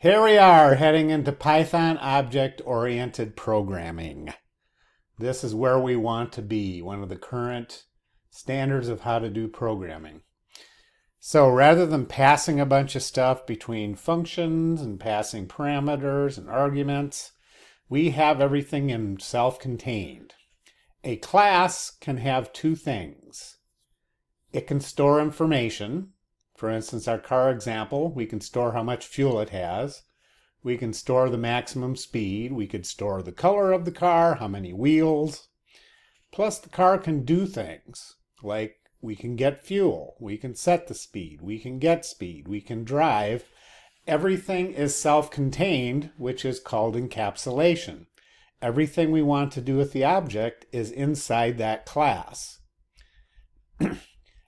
Here we are heading into Python object-oriented programming. This is where we want to be, one of the current standards of how to do programming. So rather than passing a bunch of stuff between functions and passing parameters and arguments, we have everything in self-contained. A class can have two things. It can store information. For instance, our car example, we can store how much fuel it has. We can store the maximum speed. We could store the color of the car, how many wheels. Plus, the car can do things like we can get fuel, we can set the speed, we can get speed, we can drive. Everything is self-contained, which is called encapsulation. Everything we want to do with the object is inside that class.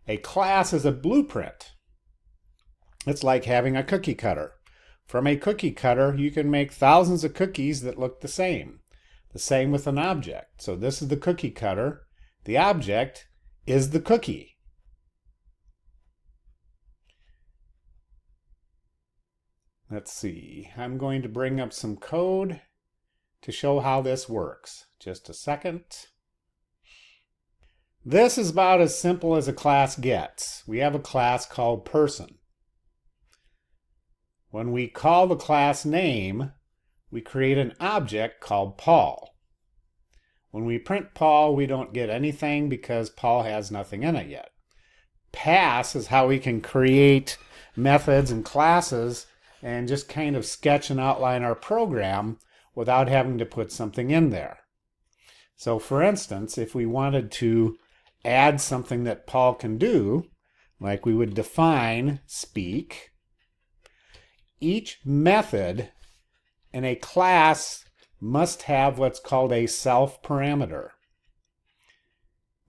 A class is a blueprint. It's like having a cookie cutter. From a cookie cutter, you can make thousands of cookies that look the same. The same with an object. So this is the cookie cutter. The object is the cookie. Let's see. I'm going to bring up some code to show how this works. Just a second. This is about as simple as a class gets. We have a class called person. When we call the class name, we create an object called Paul. When we print Paul, we don't get anything because Paul has nothing in it yet. Pass is how we can create methods and classes and just kind of sketch and outline our program without having to put something in there. So for instance, if we wanted to add something that Paul can do, like we would define speak, each method in a class must have what's called a self parameter.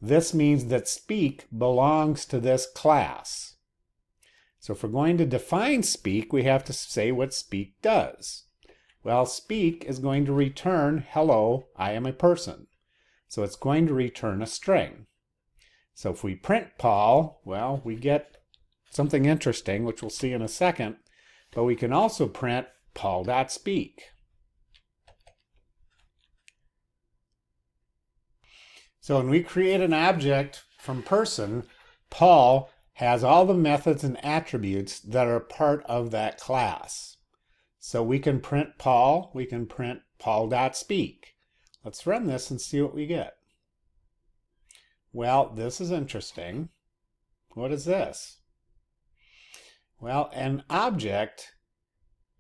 This means that speak belongs to this class. So if we're going to define speak, we have to say what speak does. Well, speak is going to return, hello, I am a person. So it's going to return a string. So if we print Paul, well, we get something interesting, which we'll see in a second. But we can also print Paul.speak. So when we create an object from person, Paul has all the methods and attributes that are part of that class. So we can print Paul, we can print Paul.speak. Let's run this and see what we get. Well, this is interesting. What is this? Well, an object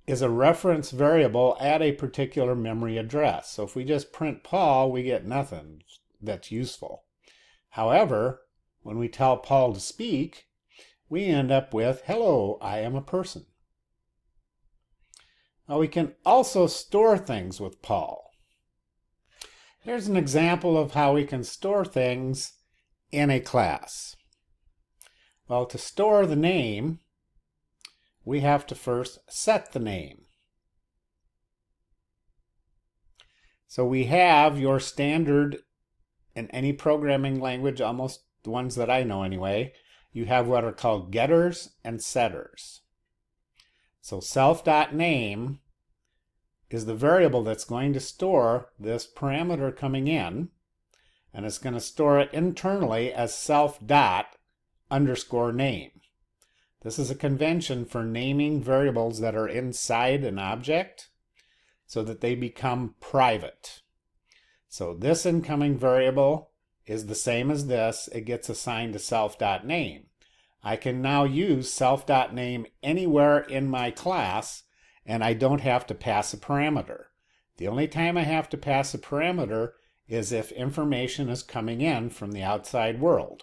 is a reference variable at a particular memory address. So if we just print Paul, we get nothing that's useful. However, when we tell Paul to speak, we end up with, hello, I am a person. Now we can also store things with Paul. Here's an example of how we can store things in a class. Well, to store the name, we have to first set the name. So we have your standard in any programming language, almost the ones that I know anyway, you have what are called getters and setters. So self.name is the variable that's going to store this parameter coming in, and it's going to store it internally as self._name. This is a convention for naming variables that are inside an object so that they become private. So this incoming variable is the same as this. It gets assigned to self.name. I can now use self.name anywhere in my class, and I don't have to pass a parameter. The only time I have to pass a parameter is if information is coming in from the outside world.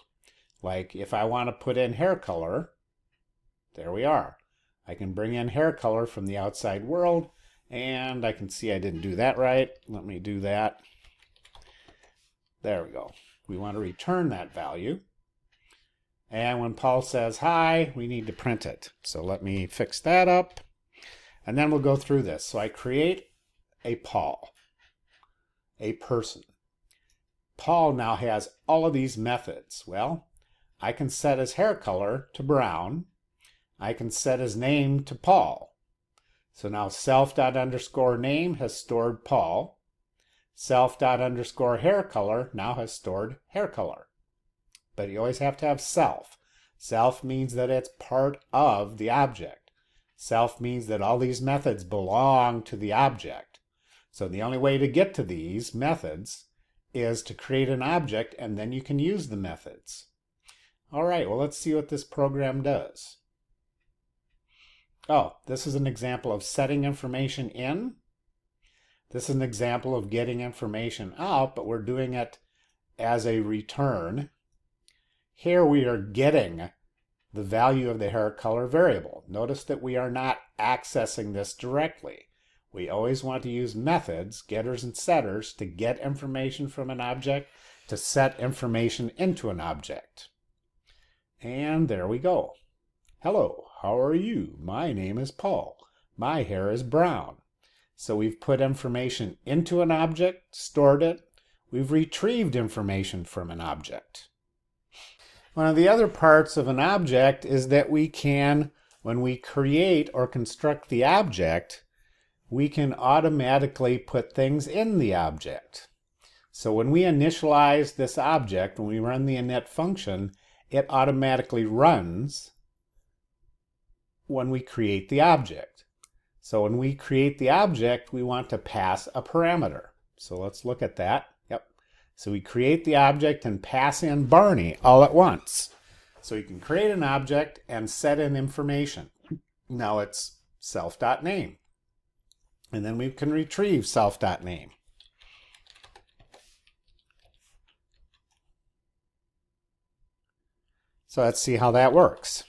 Like if I want to put in hair color, there we are. I can bring in hair color from the outside world, and I can see I didn't do that right. Let me do that. There we go. We want to return that value. And when Paul says hi, we need to print it. So let me fix that up, and then we'll go through this. So I create a Paul, a person. Paul now has all of these methods. Well, I can set his hair color to brown. I can set his name to Paul. So now self._name has stored Paul. Self._hair color now has stored hair color. But you always have to have self. Self means that it's part of the object. Self means that all these methods belong to the object. So the only way to get to these methods is to create an object, and then you can use the methods. All right, well, let's see what this program does. Oh, this is an example of setting information in. This is an example of getting information out, but we're doing it as a return. Here we are getting the value of the hair color variable. Notice that we are not accessing this directly. We always want to use methods, getters and setters, to get information from an object, to set information into an object. And there we go. Hello, how are you? My name is Paul. My hair is brown. So we've put information into an object, stored it. We've retrieved information from an object. One of the other parts of an object is that we can, when we create or construct the object, we can automatically put things in the object. So when we initialize this object, when we run the init function, it automatically runs when we create the object. So when we create the object, we want to pass a parameter. So let's look at that. Yep. So we create the object and pass in Barney all at once. So you can create an object and set in information. Now it's self.name. And then we can retrieve self.name. So let's see how that works.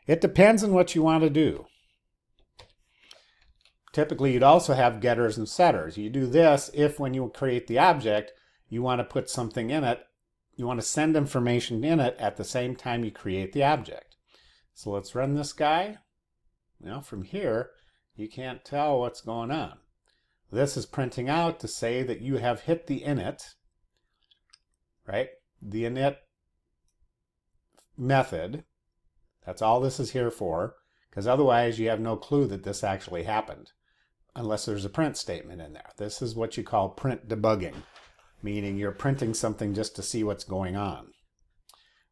It depends on what you want to do. Typically, you'd also have getters and setters. You do this if when you create the object, you want to put something in it. You want to send information in it at the same time you create the object. So let's run this guy. Now from here, you can't tell what's going on. This is printing out to say that you have hit the init, right? The init method. That's all this is here for, because otherwise you have no clue that this actually happened, unless there's a print statement in there. This is what you call print debugging, meaning you're printing something just to see what's going on.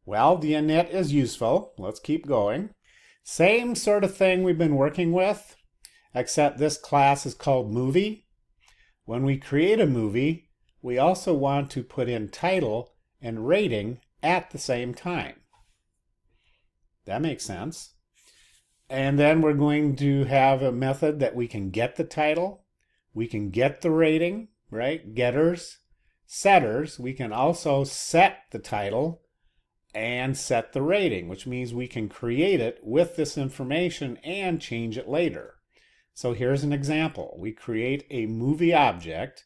Well, the init is useful. Let's keep going. Same sort of thing we've been working with, except this class is called movie. When we create a movie, we also want to put in title and rating at the same time. That makes sense. And then we're going to have a method that we can get the title, we can get the rating, right? Getters, setters. We can also set the title and set the rating, which means we can create it with this information and change it later. So here's an example. We create a movie object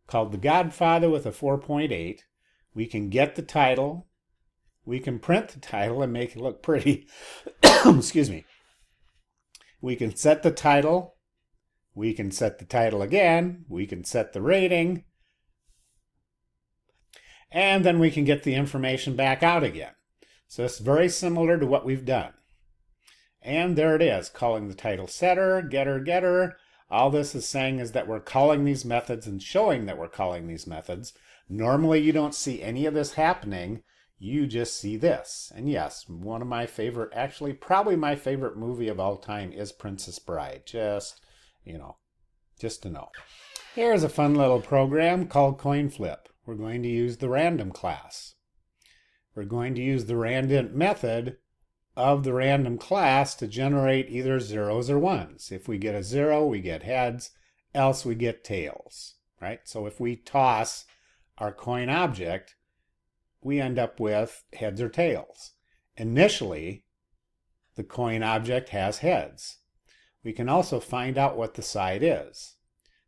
called The Godfather with a 4.8. We can get the title. We can print the title and make it look pretty. Excuse me. We can set the title. We can set the title again. We can set the rating. And then we can get the information back out again. So it's very similar to what we've done. And there it is, calling the title setter, getter, getter. All this is saying is that we're calling these methods and showing that we're calling these methods. Normally you don't see any of this happening. You just see this. And yes, one of my favorite, actually probably my favorite movie of all time is Princess Bride. Just to know. Here's a fun little program called CoinFlip. We're going to use the random class. We're going to use the random method of the random class to generate either zeros or ones. If we get a 0, we get heads, else we get tails, right? So if we toss our coin object, we end up with heads or tails. Initially, the coin object has heads. We can also find out what the side is.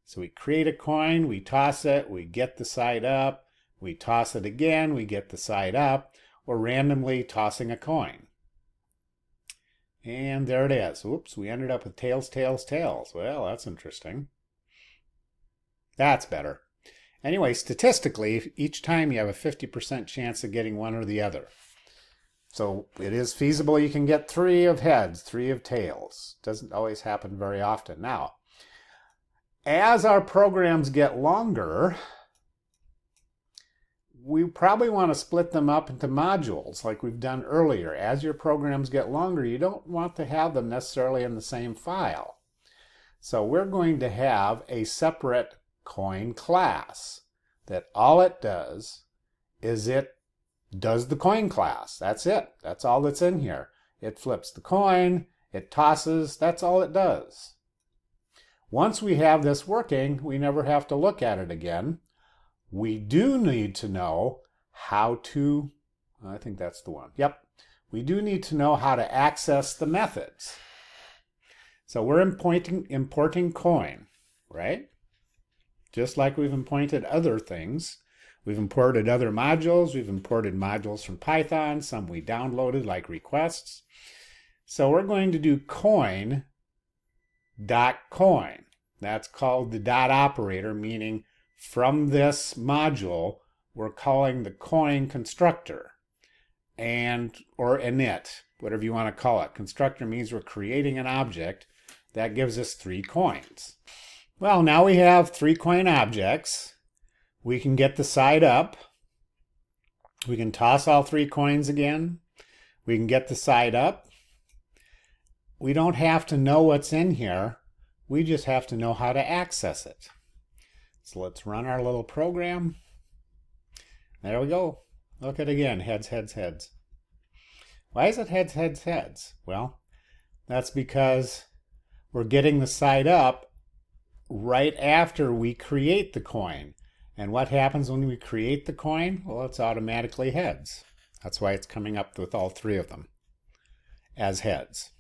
So we create a coin, we toss it, we get the side up, we toss it again, we get the side up. We're randomly tossing a coin. And there it is. Oops, we ended up with tails, tails, tails. Well, that's interesting. That's better. Anyway, statistically, each time you have a 50% chance of getting one or the other. So it is feasible you can get 3 of heads, 3 of tails. Doesn't always happen very often. Now, as our programs get longer, we probably want to split them up into modules like we've done earlier. As your programs get longer, you don't want to have them necessarily in the same file. So we're going to have a separate coin class that all it does is it does the coin class. That's it. That's all that's in here. It flips the coin, it tosses, that's all it does. Once we have this working, we never have to look at it again. We do need to know how to, I think that's the one. Yep. We do need to know how to access the methods. So we're importing coin, right? Just like we've imported other things. We've imported other modules. We've imported modules from Python. Some we downloaded like requests. So we're going to do coin.coin. That's called the dot operator, meaning from this module, we're calling the coin constructor or init, whatever you want to call it. Constructor means we're creating an object that gives us 3 coins. Well, now we have 3 coin objects. We can get the side up. We can toss all 3 coins again. We can get the side up. We don't have to know what's in here. We just have to know how to access it. So let's run our little program. There we go. Look at it again. Heads, heads, heads. Why is it heads, heads, heads? Well, that's because we're getting the side up right after we create the coin. And what happens when we create the coin? Well, it's automatically heads. That's why it's coming up with all 3 of them as heads.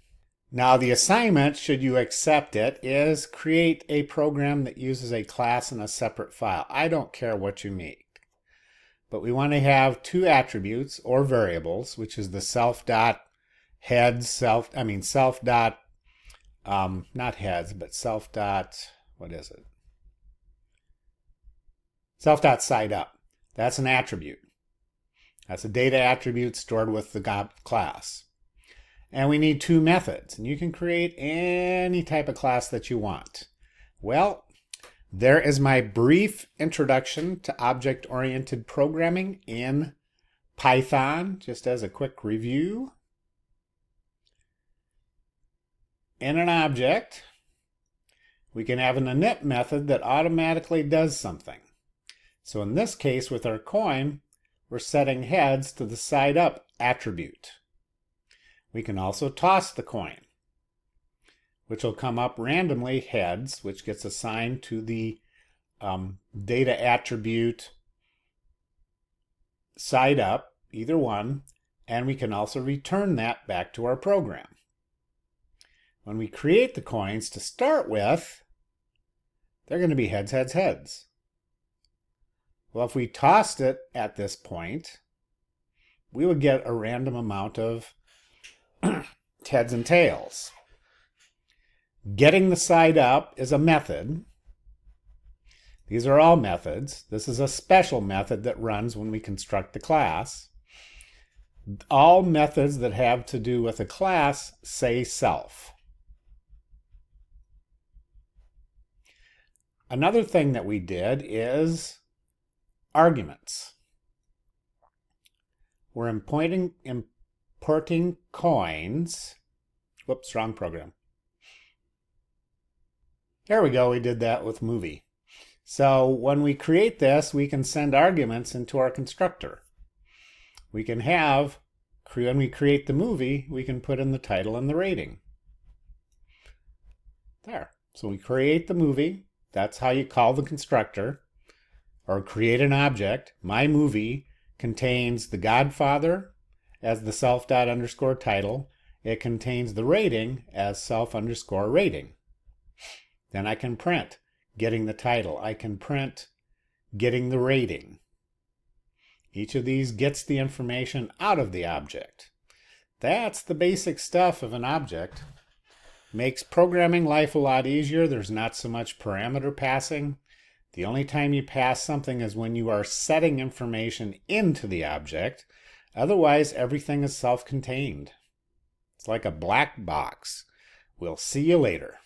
Now the assignment, should you accept it, is create a program that uses a class in a separate file. I don't care what you make. But we want to have 2 attributes or variables, which is the self.heads, self.sideup. That's an attribute. That's a data attribute stored with the class. And we need 2 methods, and you can create any type of class that you want. Well, there is my brief introduction to object-oriented programming in Python, just as a quick review. In an object, we can have an init method that automatically does something. So in this case, with our coin, we're setting heads to the side up attribute. We can also toss the coin, which will come up randomly heads, which gets assigned to the data attribute side up, either one, and we can also return that back to our program. When we create the coins to start with, they're going to be heads, heads, heads. Well, if we tossed it at this point, we would get a random amount of heads and tails. Getting the side up is a method. These are all methods. This is a special method that runs when we construct the class. All methods that have to do with a class say self. Another thing that we did is arguments. We're importing coins. Whoops, wrong program. There we go, we did that with movie. So when we create this, we can send arguments into our constructor. We can have, when we create the movie, we can put in the title and the rating. There. So we create the movie. That's how you call the constructor, or create an object. My movie contains The Godfather as the self._title. It contains the rating as self_rating. Then I can print getting the title. I can print getting the rating. Each of these gets the information out of the object. That's the basic stuff of an object. Makes programming life a lot easier. There's not so much parameter passing. The only time you pass something is when you are setting information into the object. Otherwise, everything is self-contained. It's like a black box. We'll see you later.